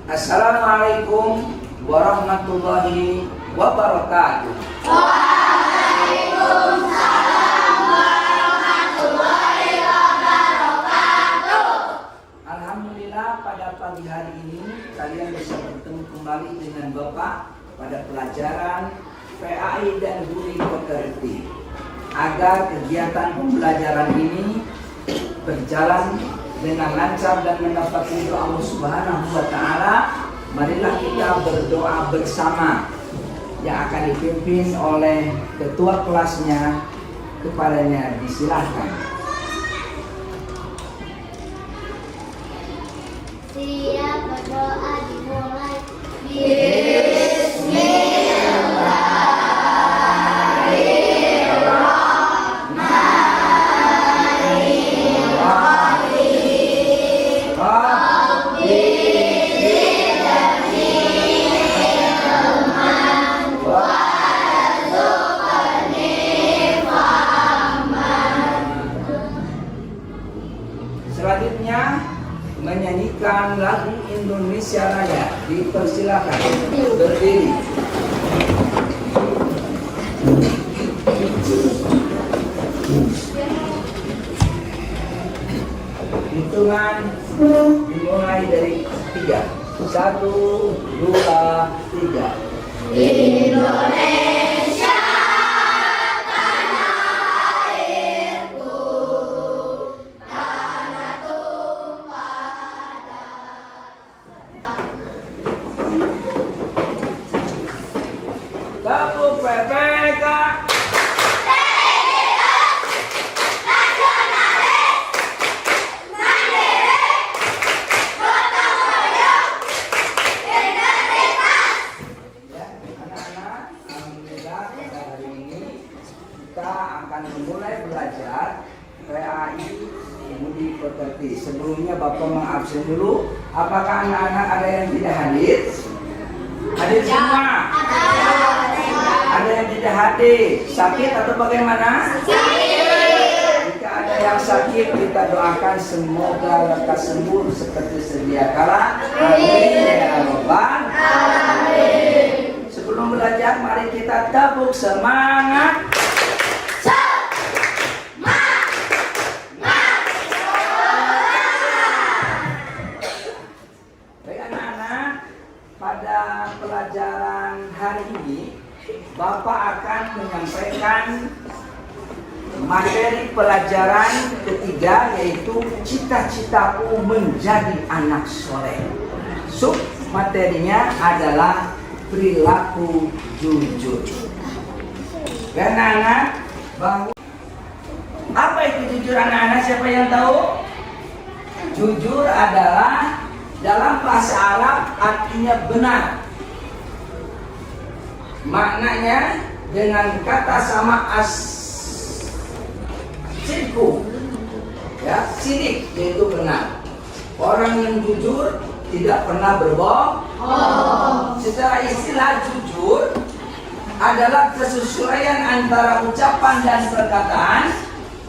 Assalamualaikum warahmatullahi wabarakatuh. Waalaikumsalam warahmatullahi wabarakatuh. Alhamdulillah pada pagi hari ini kalian bisa bertemu kembali dengan Bapak pada pelajaran PAI dan Budi Pekerti. Agar kegiatan pembelajaran ini berjalan dengan lancar dan mendapat ridho Allah Subhanahu wa Ta'ala, marilah kita berdoa bersama yang akan dipimpin oleh ketua kelasnya. Kepadanya disilahkan. Siap, berdoa dimulai. Selanjutnya menyanyikan lagu Indonesia Raya. Dipersilakan berdiri. Hitungan dimulai dari 3. 1, 2, 3. Indonesia tanah airku, tanah tumpah darah. Satu PPK. Memulai belajar PAI Budi Pekerti. Sebelumnya Bapak mengabsen dulu. Apakah anak-anak ada yang tidak hadir? Hadir semua? Ada yang tidak hadir? Sakit atau bagaimana? Jika ada yang sakit, kita doakan semoga lekas sembuh seperti sedia kala. Amin ya Rabbal alamin. Sebelum belajar, mari kita tabuk semangat. Pada pelajaran hari ini, Bapak akan menyampaikan materi pelajaran ketiga, yaitu cita-citaku menjadi anak soleh. Sub materinya adalah perilaku jujur. Karena anak, apa itu jujur anak-anak? Siapa yang tahu? Jujur adalah dalam bahasa Arab artinya benar. Maknanya dengan kata sama as-sidku, ya, sidik, yaitu benar. Orang yang jujur tidak pernah berbohong. Secara istilah, jujur adalah kesesuaian antara ucapan dan perkataan,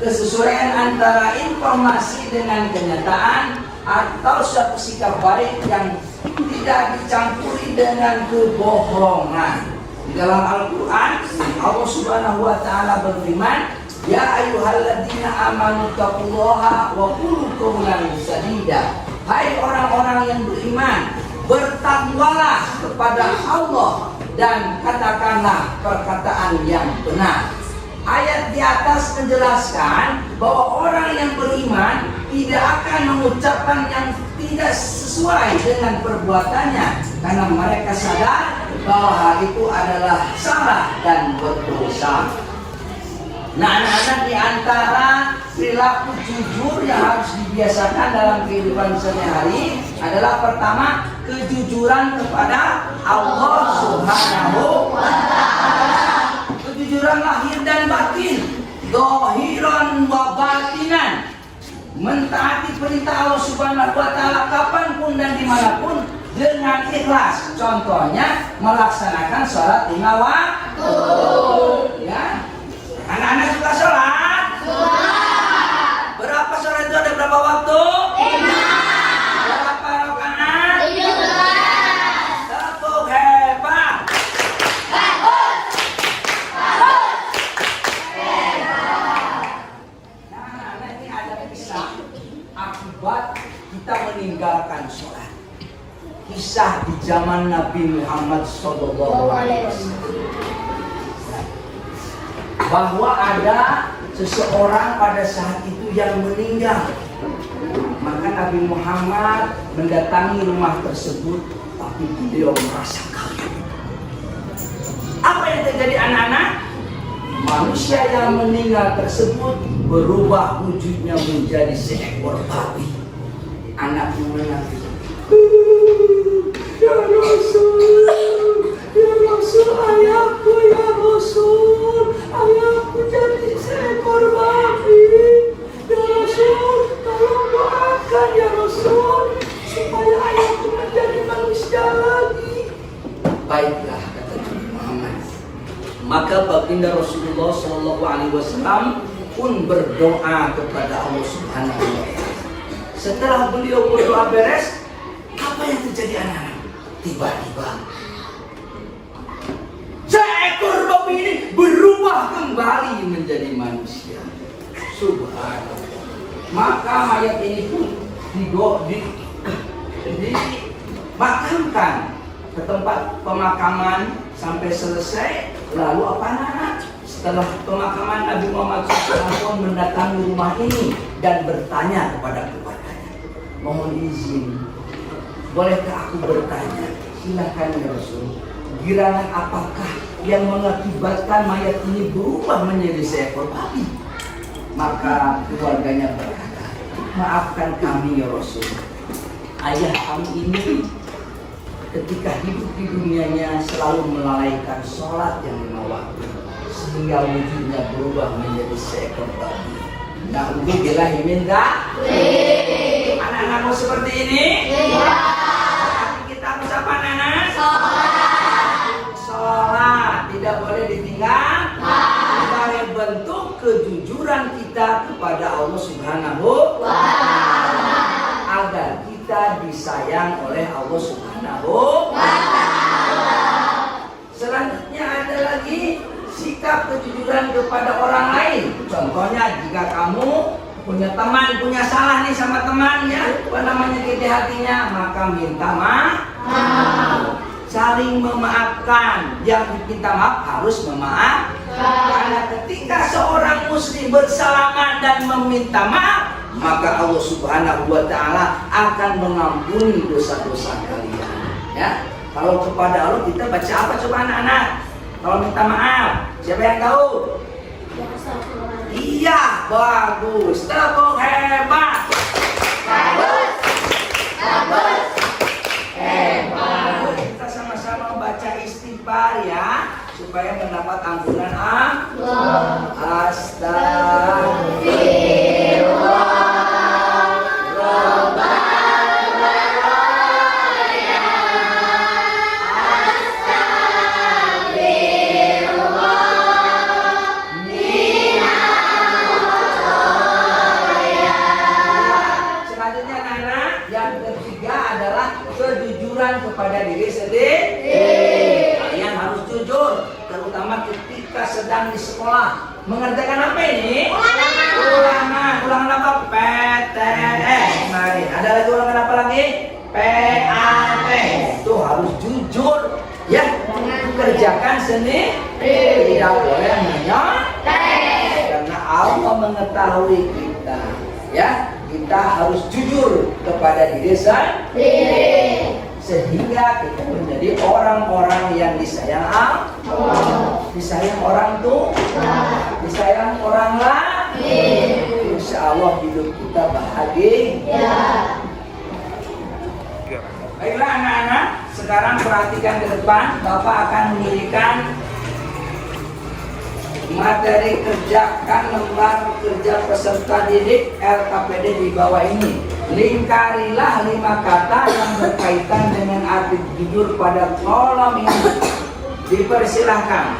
kesesuaian antara informasi dengan kenyataan, atau suatu sikap baik yang tidak dicampuri dengan kebohongan. Di dalam Al-Quran, Allah Subhanahu wa Ta'ala berfirman, Ya ayyuhalladzina amanu taqullaha wa qulu qawlan sadida. Hai orang-orang yang beriman, bertakwalah kepada Allah dan katakanlah perkataan yang benar. Ayat di atas menjelaskan bahwa orang yang beriman tidak akan mengucapkan yang tidak sesuai dengan perbuatannya, karena mereka sadar bahwa hal itu adalah salah dan berdosa. Nah, anak-anak, di antara perilaku jujur yang harus dibiasakan dalam kehidupan sehari-hari adalah pertama, kejujuran kepada Allah Subhanahu wa Ta'ala. Kejujuran lahir dan batin, zahiran wa batinan. Mentaati perintah Allah Subhanahu wa Ta'ala kapanpun dan dimanapun dengan ikhlas. Contohnya melaksanakan sholat 5 waktu. Ya, anak-anak suka sholat? Berapa sholat itu ada berapa waktu? 5. Berapa rakaat? 17. menegakkan sholat. Kisah di zaman Nabi Muhammad SAW, bahwa ada seseorang pada saat itu yang meninggal. Maka Nabi Muhammad mendatangi rumah tersebut, tapi beliau merasa kaget. Apa yang terjadi anak-anak? Manusia yang meninggal tersebut berubah wujudnya menjadi seekor babi. Anaknya menangis. Ya Rasul, ayahku, ya Rasul, ayahku jadi seekor babi. Ya Rasul, tolong doakan ya Rasul, supaya ayahku menjadi manusia lagi. Baiklah, kata Nabi Muhammad. Maka baginda Rasulullah SAW pun berdoa kepada Allah Subhanahu wa Ta'ala. Setelah beliau berdoa beres, apa yang terjadi anak-anak? Tiba-tiba seekor babi ini berubah kembali menjadi manusia. Subhanallah. Maka mayat ini pun dimakamkan ke tempat pemakaman sampai selesai. Lalu apa anak? Setelah pemakaman, Nabi Muhammad SAW mendatangi rumah ini dan bertanya kepada keluarganya, mohon izin, bolehkah aku bertanya? Silakan ya Rasul. Girangan apakah yang mengakibatkan mayat ini berubah menjadi seekor babi? Maka keluarganya berkata, maafkan kami ya Rasul. Ayah kami ini ketika hidup di dunianya selalu melalaikan sholat yang 5 waktu, sehingga wujudnya berubah menjadi seekor babi. Na'udzubillah min dzalik. Anak-anakmu seperti ini? Iya. Kita harus apa anak-anak? Sholat tidak boleh ditinggal. Sebagai bentuk kejujuran kita kepada Allah Subhanahu wa Ta'ala, agar kita disayang oleh Allah Subhanahu wa Ta'ala. Selanjutnya ada lagi sikap kejujuran kepada orang lain. Contohnya jika kamu punya teman, punya salah nih sama temannya, apa namanya di hatinya, maka minta maaf. Saling memaafkan. Yang diminta maaf harus memaafkan. Karena ketika seorang muslim bersalaman dan meminta maaf, maka Allah Subhanahu wa Ta'ala akan mengampuni dosa-dosa kalian. Ya, kalau kepada Allah kita baca apa coba anak-anak? Kalau minta maaf, siapa yang tahu? Iya, bagus. Tepuk hebat. Bagus. Bagus. Hebat. Kita sama-sama baca istighfar ya, supaya mendapat ampunan Allah. Astagfirullah. Kepada diri sendiri. Kalian harus jujur, terutama ketika sedang di sekolah. Mengerjakan apa ini? Ulangan apa? PTS. Mari, ada lagi ulangan apa lagi? PAT. Itu harus jujur, ya. Kerjakan sendiri. Tidak boleh menyontek, karena Allah mengetahui kita. Ya, kita harus jujur kepada diri sendiri, sehingga kita menjadi orang-orang yang disayang Allah, disayang orang tua, disayang orang lain. Insya Allah hidup kita bahagia. Baiklah anak-anak, sekarang perhatikan ke depan. Bapak akan memberikan materi kerjakan lembar kerja peserta didik LKPD di bawah ini. Lingkarilah 5 kata yang berkaitan dengan arti jujur pada kolom ini. Dipersilahkan.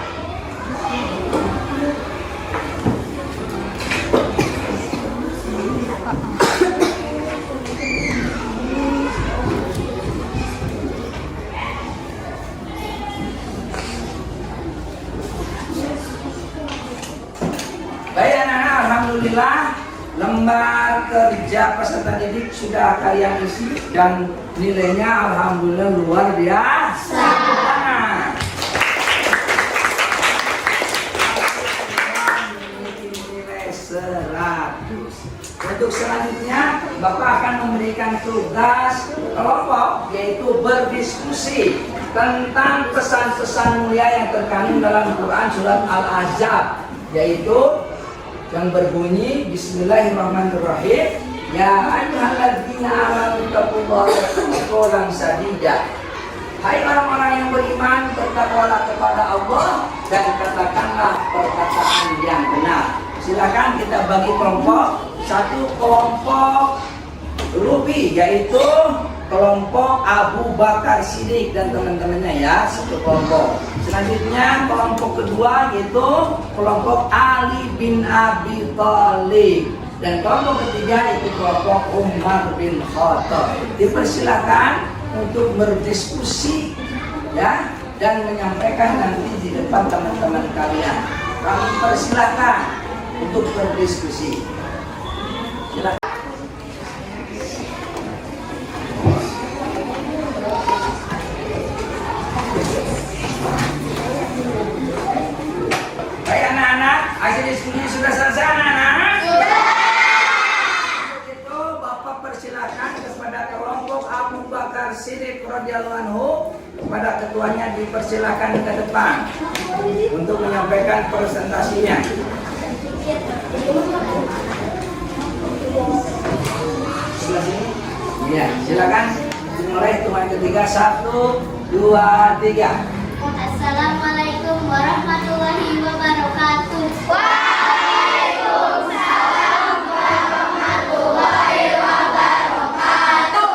Baik anak-anak, alhamdulillah lembar kerja peserta didik sudah kalian isi dan nilainya alhamdulillah luar biasa. Nilai 100. Untuk selanjutnya Bapak akan memberikan tugas kelompok yaitu berdiskusi tentang pesan-pesan mulia yang terkandung dalam Quran surat Al-Ahzab, yaitu yang berbunyi Bismillahirrahmanirrahim, ya ayyuhalladzina amanu taqullaha qawlan sadida. Hai orang-orang yang beriman, bertakwalah kepada Allah dan katakanlah perkataan yang benar. Silakan kita bagi kelompok. Satu kelompok Ruby, yaitu kelompok Abu Bakar Siddiq dan teman-temannya ya, satu kelompok. Selanjutnya kelompok kedua yaitu kelompok Ali bin Abi Thalib dan kelompok ketiga yaitu kelompok Umar bin Khattab. Dipersilakan untuk berdiskusi ya dan menyampaikan nanti di depan teman-teman kalian. Kami persilakan untuk berdiskusi. Silakan. Baik anak-anak, hasil diskusinya sudah selesai anak-anak? Sudah. Untuk itu Bapak persilakan kepada kelompok Abu Bakar Siddiq radhiyallahu anhu, kepada ketuanya dipersilakan ke depan untuk menyampaikan presentasinya. Sebelah sini. Iya, silakan dimulai hitungan ketiga. 1, 2, 3. Assalamualaikum warahmatullahi wabarakatuh. Waalaikumsalam warahmatullahi wabarakatuh.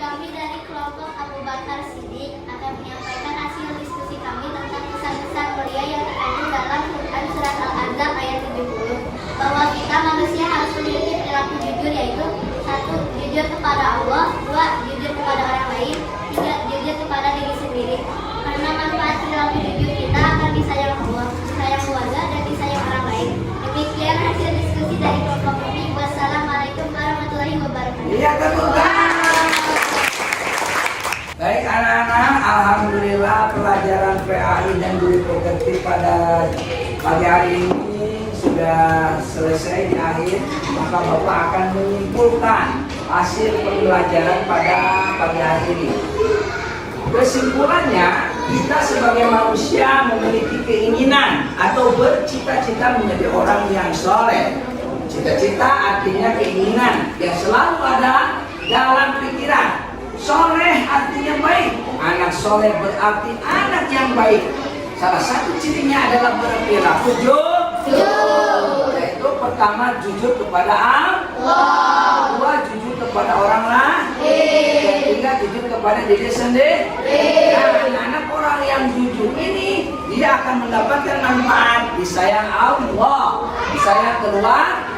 Kami dari kelompok Abu Bakar Siddiq akan menyampaikan hasil diskusi kami tentang pesan-pesan mulia yang terkandung dalam Quran surat Al-Ahzab ayat 70, bahwa kita manusia harus memiliki perilaku jujur, yaitu 1. Jujur kepada Allah, 2. Jujur kepada orang lain, 3. Jujur kepada diri sendiri. Karena manfaat perilaku jujur kita akan disayang Allah, disayang keluarga, dan disayang orang lain. Demikian hasil diskusi dari kelompok kami. Wassalamualaikum warahmatullahi wabarakatuh. Iya, ketugas. Baik anak-anak, alhamdulillah pelajaran PAI dan Duri Pekerti pada pagi hari ini sudah selesai di akhir. Maka Bapak akan menyimpulkan hasil pembelajaran pada pagi hari ini. Kesimpulannya, kita sebagai manusia memiliki keinginan atau bercita-cita menjadi orang yang soleh. Cita-cita artinya keinginan yang selalu ada dalam pikiran. Soleh artinya baik. Anak soleh berarti anak yang baik. Salah satu cirinya adalah berperilaku jujur. Yaitu pertama jujur kepada Allah, 2 jujur kepada orang lain, 3 jujur kepada diri sendiri. Nah, anak orang yang jujur ini dia akan mendapatkan manfaat, disayang Allah, disayang keluarga,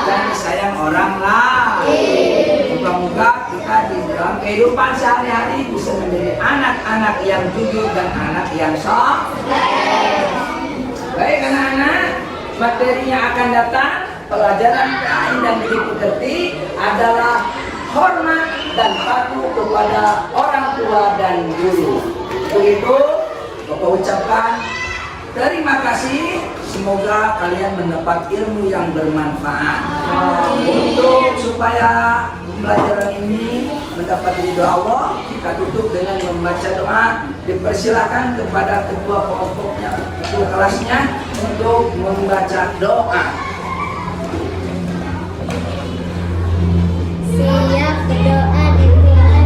dan disayang orang lain. Moga-moga kita di dalam kehidupan sehari-hari bisa menjadi anak-anak yang jujur dan anak yang soleh. Baik anak-anak, materi yang akan datang pelajaran PAI dan Duri Pekerti adalah hormat dan patuh kepada orang tua dan guru. Untuk itu, Bapak ucapkan terima kasih. Semoga kalian mendapat ilmu yang bermanfaat. Untuk supaya pembelajaran ini mendapat ridho Allah, kita tutup dengan membaca doa. Dipersilakan kepada ketua kelompoknya, ketua kelasnya untuk membaca doa. Siap berdoa dimulai.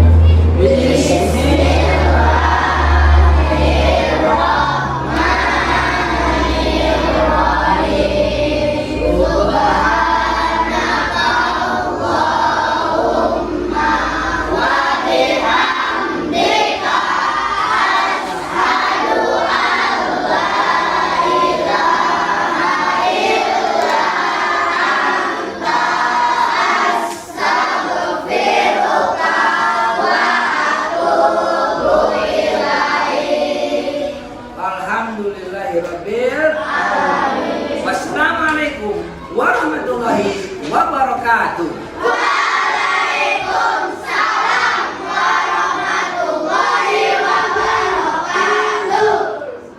Alhamdulillahirabbil alamin. Wassalamualaikum warahmatullahi wabarakatuh.